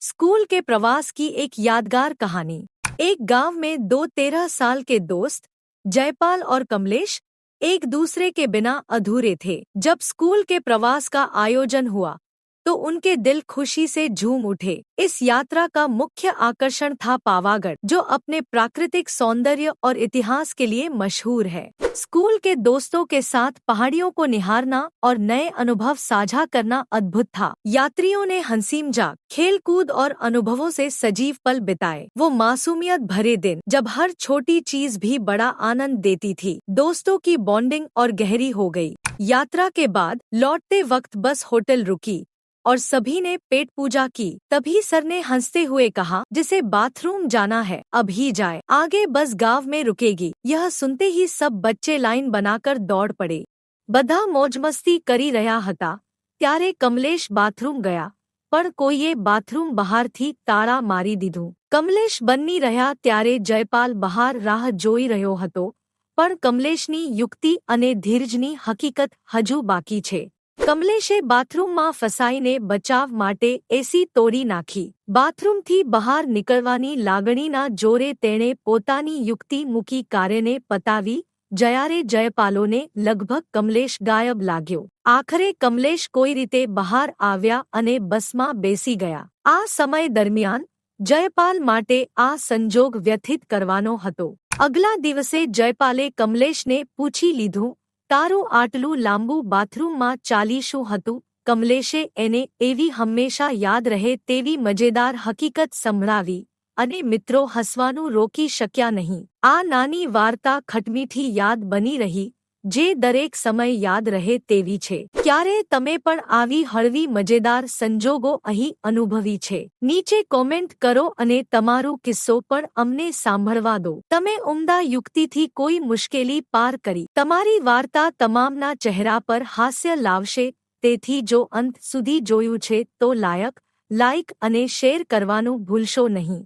School के प्रवास की एक यादगार कहानी। एक गांव में दो 13 साल के दोस्त जयपाल और कमलेश एक दूसरे के बिना अधूरे थे। जब स्कूल के प्रवास का आयोजन हुआ तो उनके दिल खुशी से झूम उठे। इस यात्रा का मुख्य आकर्षण था पावागढ़, जो अपने प्राकृतिक सौंदर्य और इतिहास के लिए मशहूर है। स्कूल के दोस्तों के साथ पहाड़ियों को निहारना और नए अनुभव साझा करना अद्भुत था। यात्रियों ने हंसी मजाक, खेल कूद और अनुभवों से सजीव पल बिताए। वो मासूमियत भरे दिन जब हर छोटी चीज भी बड़ा आनंद देती थी। दोस्तों की बॉन्डिंग और गहरी हो गई। यात्रा के बाद लौटते वक्त बस होटल रुकी और सभी ने पेट पूजा की। तभी सर ने हंसते हुए कहा, जिसे बाथरूम जाना है अभी जाए, आगे बस गांव में रुकेगी। यह सुनते ही सब बच्चे लाइन बनाकर दौड़ पड़े। બધા મોજ મસ્તી કરી રહ્યા હતા ત્યારે કમલેશ બાથરૂમ ગયા, પણ કોઈએ બાથરૂમ બહારથી તાળા મારી દીધું। કમલેશ બની રહ્યા ત્યારે જયપાલ બહાર રાહ જોઈ રહ્યો હતો, પણ કમલેશની યુક્તિ અને ધીરજની હકીકત હજુ બાકી છે। કમલેશે બાથરૂમમાં ફસાઈને બચાવ માટે એસી તોડી નાખી। બાથરૂમથી બહાર નીકળવાની લાગણીના જોરે તેણે પોતાની યુક્તિ મૂકી કાર્યને પતાવી। જ્યારે જયપાલોને લગભગ કમલેશ ગાયબ લાગ્યો। આખરે કમલેશ કોઈ રીતે બહાર આવ્યા અને બસમાં બેસી ગયા। આ સમય દરમિયાન જયપાલ માટે આ સંજોગ વ્યથિત કરવાનો હતો। અગલા દિવસે જયપાલે કમલેશને પૂછી લીધું, તારું આટલું લાંબુ બાથરૂમમાં ચાલી શું હતું? કમલેશે એને એવી હંમેશા યાદ રહે તેવી મજેદાર હકીકત સંભળાવી અને મિત્રો હસવાનું રોકી શક્યા નહીં। આ નાની વાર્તા ખટમીઠી યાદ બની રહી, જે દરેક સમય યાદ રહે તેવી છે। ક્યારે તમે પણ આવી હળવી મજેદાર સંજોગો અહીં અનુભવી છે? નીચે કોમેન્ટ કરો અને તમારો કિસ્સો પણ અમને સાંભળવા દો। તમે ઉમદા યુક્તિથી કોઈ મુશ્કેલી પાર કરી। તમારી વાર્તા તમામના ચહેરા પર હાસ્ય લાવશે। તેથી જો અંત સુધી જોયું છે તો લાઈક અને શેર કરવાનું ભૂલશો નહીં।